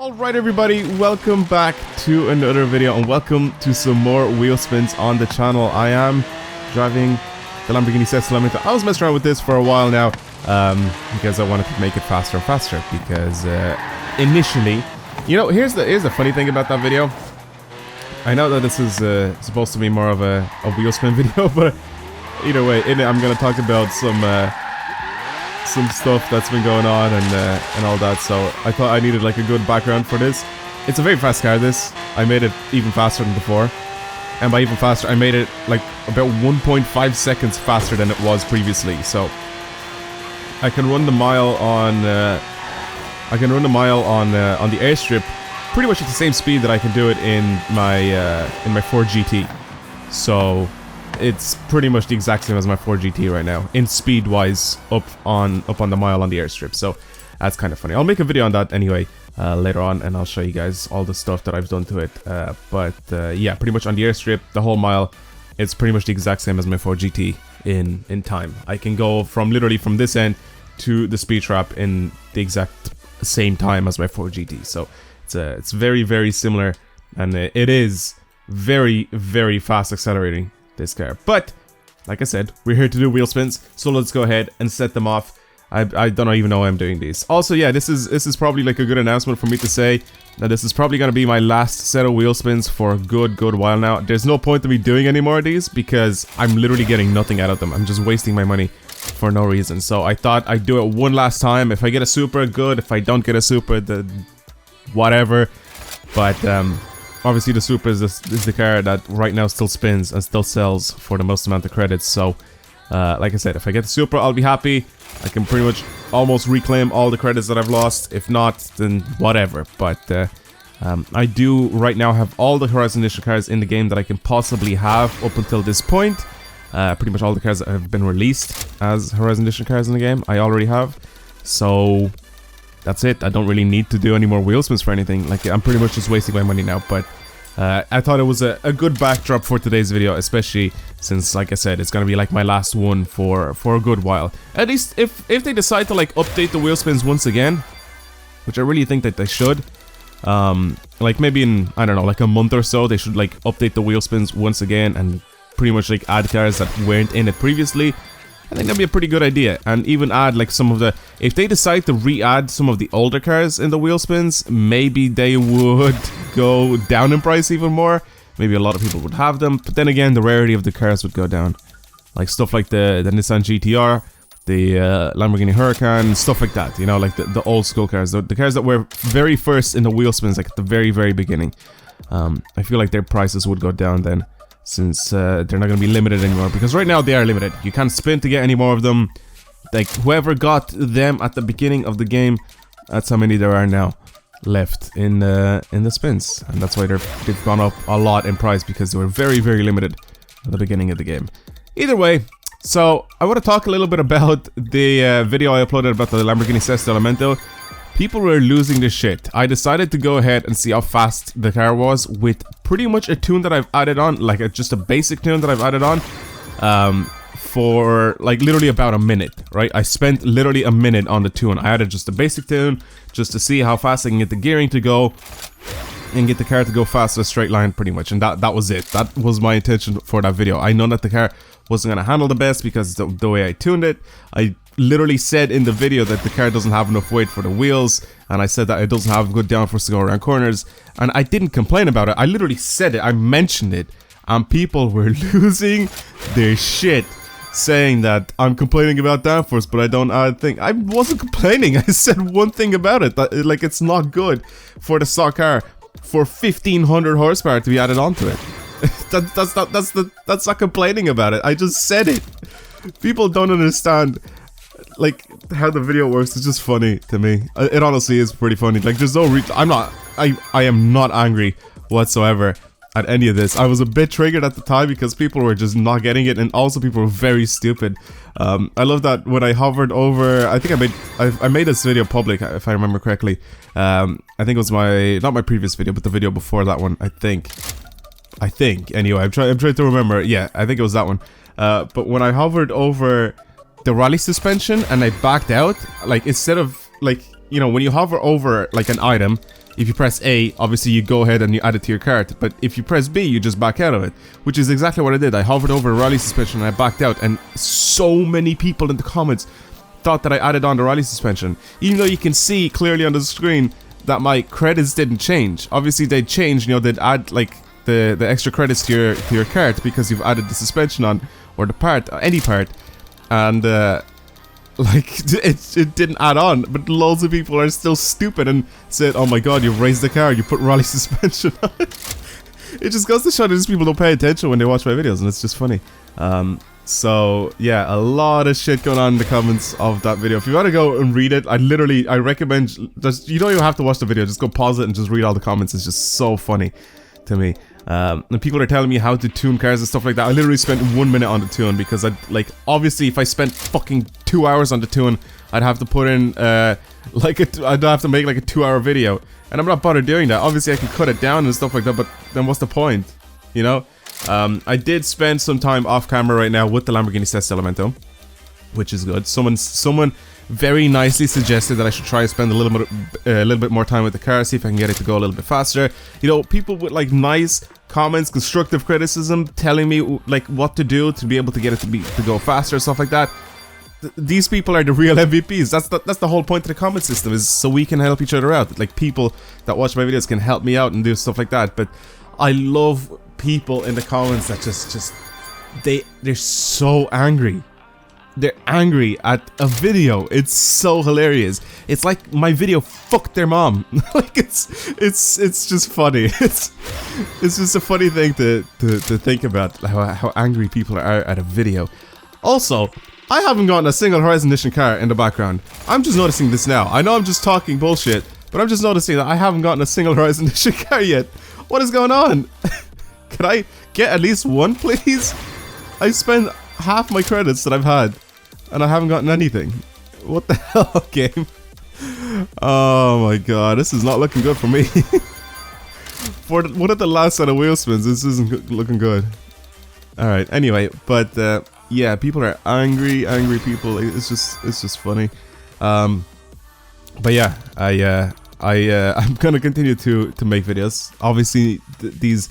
Alright everybody, welcome back to another video and welcome to some more wheel spins on the channel. I am driving the Lamborghini Thrustmaster. I was messing around with this for a while now because I wanted to make it faster and faster because initially, you know, here's the funny thing about that video. I know that this is supposed to be more of a wheel spin video, but either way, in it I'm going to talk about some stuff that's been going on and all that, so I thought I needed like a good background for this. It's a very fast car, this. I made it even faster than before, and by even faster I made it like about 1.5 seconds faster than it was previously. So I can run the mile on the airstrip pretty much at the same speed that I can do it in my Ford GT. So it's pretty much the exact same as my Ford GT right now, in speed-wise, up on the mile on the airstrip. So that's kind of funny. I'll make a video on that anyway later on, and I'll show you guys all the stuff that I've done to it. Yeah, pretty much on the airstrip, the whole mile, it's pretty much the exact same as my Ford GT in time. I can go literally from this end to the speed trap in the exact same time as my Ford GT. So it's very, very similar, and it is very, very fast accelerating, this car. But like I said, we're here to do wheel spins, so let's go ahead and set them off. I don't even know why I'm doing these. Also, yeah, this is probably like a good announcement for me to say that this is probably going to be my last set of wheel spins for a good while now. There's no point to me doing any more of these because I'm literally getting nothing out of them. I'm just wasting my money for no reason. So I thought I'd do it one last time. If I get a super, good. If I don't get a super, whatever. But obviously the super is the car that right now still spins and still sells for the most amount of credits. So like I said, if I get the super, I'll be happy. I can pretty much almost reclaim all the credits that I've lost. If not, then whatever. But I do right now have all the Horizon Edition cars in the game that I can possibly have up until this point. Pretty much all the cars that have been released as Horizon Edition cars in the game, I already have. So that's it. I don't really need to do any more wheel spins for anything. Like, I'm pretty much just wasting my money now. But I thought it was a good backdrop for today's video, especially since, like I said, it's gonna be like my last one for a good while. At least if they decide to like update the wheel spins once again, which I really think that they should. Like maybe in, I don't know, like a month or so, they should like update the wheel spins once again and pretty much like add cars that weren't in it previously. I think that'd be a pretty good idea, and even add like some of the, if they decide to re-add some of the older cars in the wheel spins, maybe they would go down in price even more. Maybe a lot of people would have them, but then again, the rarity of the cars would go down. Like stuff like the Nissan GTR, the Lamborghini Huracan, stuff like that, you know, like the old school cars, the cars that were very first in the wheel spins, like at the very beginning. I feel like their prices would go down then, since they're not going to be limited anymore, because right now they are limited. You can't spin to get any more of them. Like, whoever got them at the beginning of the game, that's how many there are now left in the spins, and that's why they've gone up a lot in price, because they were very limited at the beginning of the game. Either way, so I want to talk a little bit about the video I uploaded about the Lamborghini Elemento. People were losing their shit. I decided to go ahead and see how fast the car was with pretty much a tune that I've added on, like just a basic tune that I've added on, for like literally about a minute, right? I spent literally a minute on the tune. I added just a basic tune just to see how fast I can get the gearing to go and get the car to go fast in a straight line pretty much, and that was it. That was my intention for that video. I know that the car wasn't going to handle the best because the way I tuned it. I literally said in the video that the car doesn't have enough weight for the wheels, and I said that it doesn't have good downforce to go around corners, and I didn't complain about it. I literally said it, I mentioned it, and people were losing their shit, saying that I'm complaining about downforce, but I don't add thing. I wasn't complaining. I said one thing about it, that like it's not good for the stock car for 1500 horsepower to be added onto it. That's not complaining about it. I just said it. People don't understand like how the video works. It's just funny to me. It honestly is pretty funny. Like, there's no reason. I am not angry whatsoever at any of this. I was a bit triggered at the time because people were just not getting it, and also people were very stupid. I love that when I hovered over, I think I made this video public, if I remember correctly. I think it was not my previous video, but the video before that one, I think. Anyway, I'm trying to remember. Yeah, I think it was that one. But when I hovered over the rally suspension and I backed out, like, instead of, like, you know, when you hover over like an item, If you press A, obviously you go ahead and you add it to your cart, but if you press B, you just back out of it, which is exactly what I did. I hovered over a rally suspension and I backed out, and so many people in the comments thought that I added on the rally suspension, even though you can see clearly on the screen that my credits didn't change. Obviously they'd change, you know, they'd add like the extra credits to your cart because you've added the suspension on, or the part, any part, and like it didn't add on. But loads of people are still stupid and said, oh my god, you've raised the car, you put rally suspension on it. It just goes to show that these people don't pay attention when they watch my videos, and it's just funny. So yeah, a lot of shit going on in the comments of that video. If you want to go and read it, I recommend just, you don't even have to watch the video, just go pause it and just read all the comments. It's just so funny to me. And people are telling me how to tune cars and stuff like that. I literally spent 1 minute on the tune because obviously if I spent fucking 2 hours on the tune, I'd have to put in I'd have to make like a 2-hour video, and I'm not bothered doing that. Obviously I can cut it down and stuff like that, but then what's the point, you know? I did spend some time off camera right now with the Lamborghini Sesto Elemento, which is good. Someone very nicely suggested that I should try to spend a little bit more time with the car, see if I can get it to go a little bit faster. You know, people with like nice comments, constructive criticism, telling me like what to do to be able to get it to go faster, stuff like that. These people are the real MVPs. That's the whole point of the comment system, is so we can help each other out. Like, people that watch my videos can help me out and do stuff like that. But I love people in the comments that just they're so angry. They're angry at a video. It's so hilarious. It's like my video fucked their mom. Like, it's just funny. It's just a funny thing to think about, how angry people are at a video. Also, I haven't gotten a single Horizon Edition car in the background. I'm just noticing this now. I know I'm just talking bullshit, but I'm just noticing that I haven't gotten a single Horizon Edition car yet. What is going on? Can I get at least one, please? I spent half my credits that I've had, and I haven't gotten anything. What the hell, game? Oh my god, this is not looking good for me. For one of the last set of wheel spins, this isn't looking good. Alright, anyway, but yeah, people are angry people. It's just funny. But yeah, I'm gonna continue to make videos. Obviously, these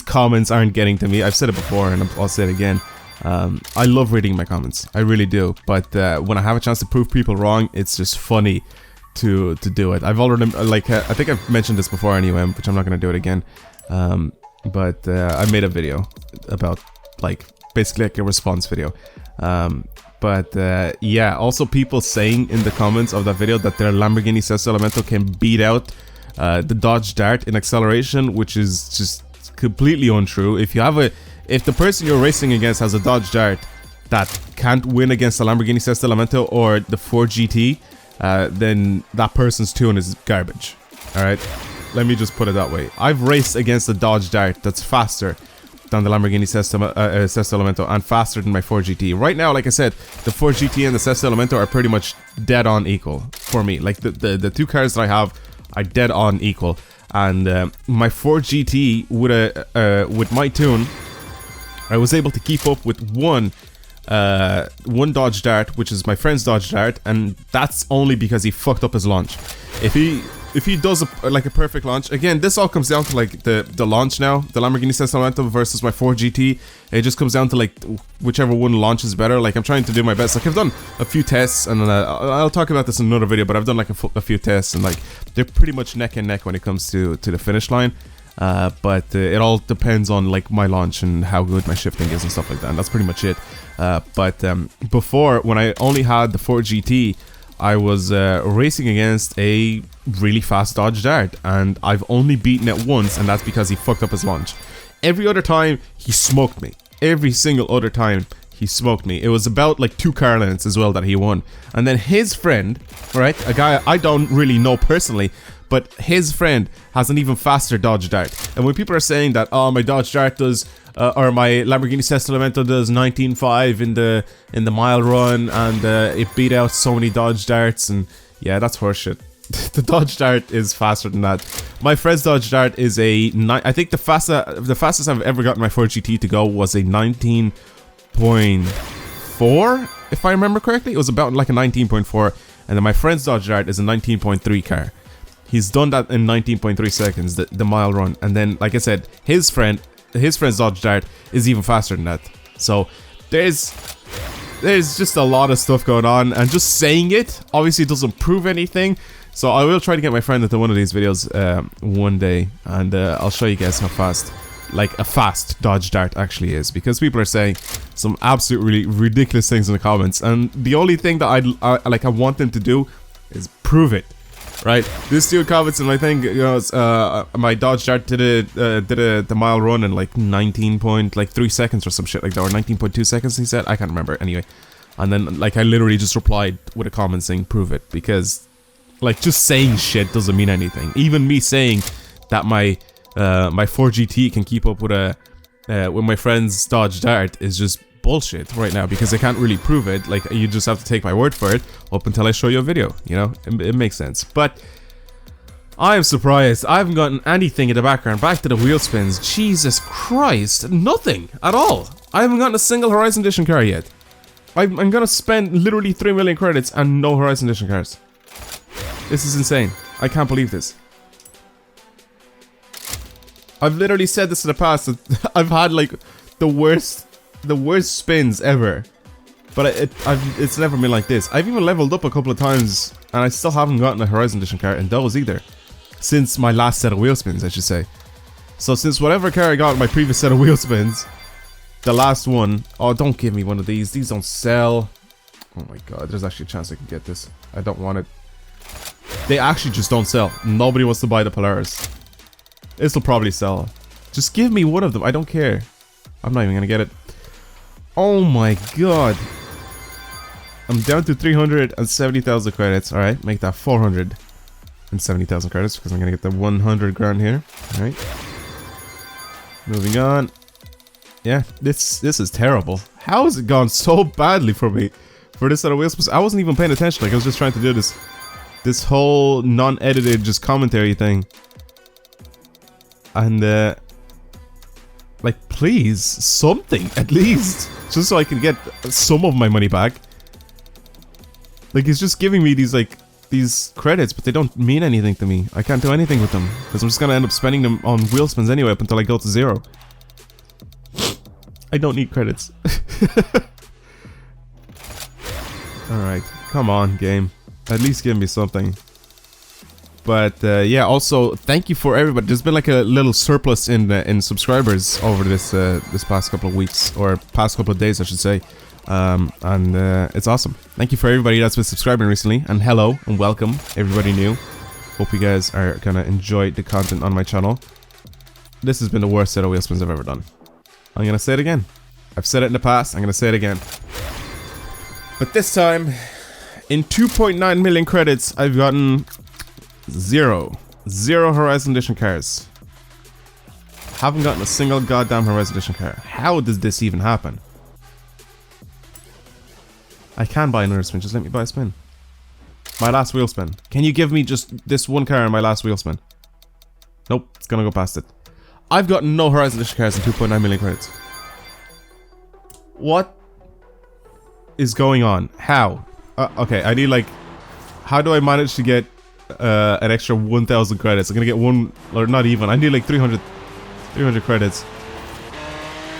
comments aren't getting to me. I've said it before, and I'll say it again. I love reading my comments, I really do. But when I have a chance to prove people wrong, it's just funny to do it. I've already I think I've mentioned this before anyway, which I'm not gonna do it again. But I made a video about basically like a response video. But yeah, also people saying in the comments of that video that their Lamborghini Sesto Elemento can beat out the Dodge Dart in acceleration, which is just completely untrue. If the person you're racing against has a Dodge Dart that can't win against the Lamborghini Sesto Elemento or the Ford GT, then that person's tune is garbage. Alright? Let me just put it that way. I've raced against a Dodge Dart that's faster than the Lamborghini Sesto Elemento and faster than my Ford GT. Right now, like I said, the Ford GT and the Sesto Elemento are pretty much dead on equal for me. Like, the two cars that I have are dead on equal. And my Ford GT with my tune, I was able to keep up with one Dodge Dart, which is my friend's Dodge Dart, and that's only because he fucked up his launch. If he does a perfect launch, again, this all comes down to like the launch now, the Lamborghini Sesto Elemento versus my Ford GT. It just comes down to like whichever one launches better. Like, I'm trying to do my best. Like, I've done a few tests, and I'll talk about this in another video, but I've done like a few tests, and like they're pretty much neck and neck when it comes to the finish line. But it all depends on like my launch and how good my shifting is and stuff like that, and that's pretty much it. But before, when I only had the Ford GT, I was racing against a really fast Dodge Dart, and I've only beaten it once, and that's because he fucked up his launch. Every other time, he smoked me. Every single other time, he smoked me. It was about like 2 car lengths as well that he won. And then his friend, right, a guy I don't really know personally, but his friend has an even faster Dodge Dart. And when people are saying that, oh, my Dodge Dart does, or my Lamborghini Sesto Elemento does 19.5 in the mile run, and it beat out so many Dodge Darts, and yeah, that's horseshit. The Dodge Dart is faster than that. My friend's Dodge Dart is I think the fastest I've ever gotten my Ford GT to go was a 19.4, if I remember correctly. It was about like a 19.4, and then my friend's Dodge Dart is a 19.3 car. He's done that in 19.3 seconds, the mile run. And then, like I said, his friend's dodge dart is even faster than that. So there's just a lot of stuff going on, and just saying it obviously doesn't prove anything. So I will try to get my friend into one of these videos one day, and I'll show you guys how fast, like, a fast dodge dart actually is, because people are saying some absolutely ridiculous things in the comments, and the only thing that I want them to do is prove it. Right, this dude comments in my thing, you know, my dodge dart did the mile run in like 19.3 seconds or some shit like that, or 19.2 seconds. He said, I can't remember. Anyway, and then like I literally just replied with a comment saying, "Prove it," because like just saying shit doesn't mean anything. Even me saying that my 4GT can keep up with my friend's dodge dart is just bullshit right now, because I can't really prove it. Like, you just have to take my word for it up until I show you a video, you know. It makes sense. But I am surprised I haven't gotten anything in the background. Back to the wheel spins. Jesus Christ, nothing at all. I haven't gotten a single Horizon Edition car yet. I'm gonna spend literally 3 million credits and no Horizon Edition cars. This is insane. I can't believe this. I've literally said this in the past, that I've had like the worst spins ever, but it's never been like this. I've even leveled up a couple of times, and I still haven't gotten a Horizon Edition car in those either, since my last set of wheel spins, I should say. So since whatever car I got in my previous set of wheel spins, the last one, oh, don't give me one of these don't sell. Oh my god, there's actually a chance I can get this. I don't want it. They actually just don't sell. Nobody wants to buy the Polaris. This will probably sell. Just give me one of them, I don't care. I'm not even gonna get it. Oh my god. I'm down to 370,000 credits. Alright, make that 470,000 credits, because I'm gonna get the 100 grand here. Alright. Moving on. Yeah, this is terrible. How has it gone so badly for me? For this set of wheels? I wasn't even paying attention. Like, I was just trying to do this whole non-edited just commentary thing. And like, please, something at least, just so I can get some of my money back. Like, it's just giving me these credits, but they don't mean anything to me. I can't do anything with them, because I'm just gonna end up spending them on wheel spins anyway up until I go to 0. I don't need credits. Alright, come on, game. At least give me something. But yeah, also thank you for everybody. There's been like a little surplus in subscribers over this past couple of weeks, or past couple of days, I should say, and it's awesome. Thank you for everybody that's been subscribing recently, and hello and welcome everybody new. Hope you guys are gonna enjoy the content on my channel. This has been the worst set of wheel spins I've ever done. I'm gonna say it again. I've said it in the past. I'm gonna say it again. But this time, in 2.9 million credits, I've gotten zero Horizon Edition cars. Haven't gotten a single goddamn Horizon Edition car. How does this even happen? I can buy another spin, just let me buy a spin. My last wheel spin. Can you give me just this one car in my last wheel spin? Nope, it's gonna go past it. I've gotten no Horizon Edition cars in 2.9 million credits. What is going on? How? Okay, I need like... How do I manage to get an extra 1,000 credits? I'm gonna get one, or not even. I need like 300 credits.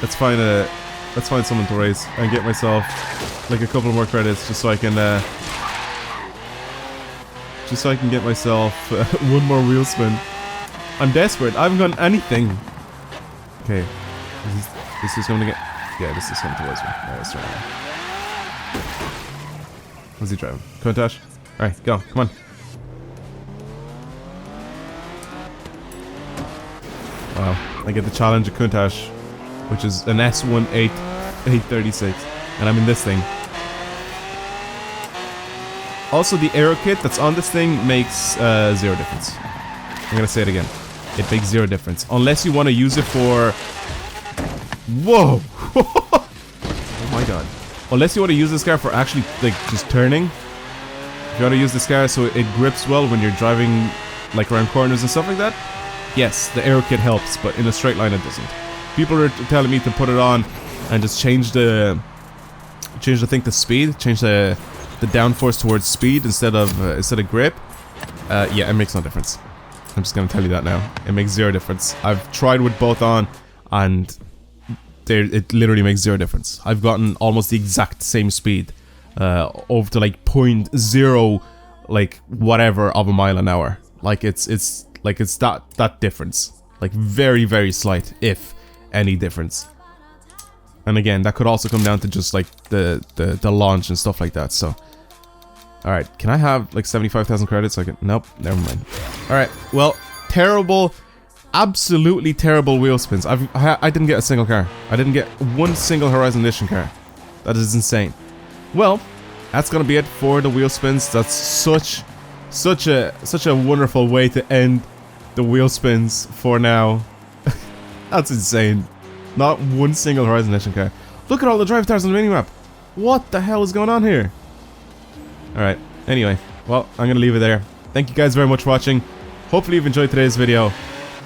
Let's find someone to race and get myself like a couple more credits, just so I can get myself one more wheel spin. I'm desperate. I haven't gotten anything. Okay, this is going to get. Yeah, this is coming towards me. Alright, let's try it. What's he driving? Countach? Alright, go. Come on. Wow. I get the challenge of Countach, which is an S1 836. And I'm in this thing. Also, the aero kit that's on this thing makes 0 difference. I'm gonna say it again. It makes 0 difference. Unless you want to use it for... Whoa! Oh my god. Unless you want to use this car for actually, like, just turning. If you want to use this car so it grips well when you're driving, like, around corners and stuff like that. Yes, the aero kit helps, but in a straight line it doesn't. People are telling me to put it on and just change the thing to speed. Change the downforce towards speed instead of grip. Yeah, it makes no difference. I'm just gonna tell you that now. It makes zero difference. I've tried with both on, and it literally makes zero difference. I've gotten almost the exact same speed, over to like 0.0, like whatever of a mile an hour. Like it's that difference. Like very, very slight, if any difference. And again, that could also come down to just like the launch and stuff like that. So, all right, can I have like 75,000 credits? I can. Nope, never mind. All right, well, terrible, absolutely terrible wheel spins. I didn't get a single car. I didn't get one single Horizon Edition car. That is insane. Well, that's gonna be it for the wheel spins. That's such a wonderful way to end the wheel spins for now. That's insane. Not one single Horizon Edition car. Look at all the drive tires on the minimap. What the hell is going on here? Alright, anyway. Well, I'm going to leave it there. Thank you guys very much for watching. Hopefully you've enjoyed today's video.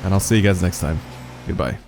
And I'll see you guys next time. Goodbye.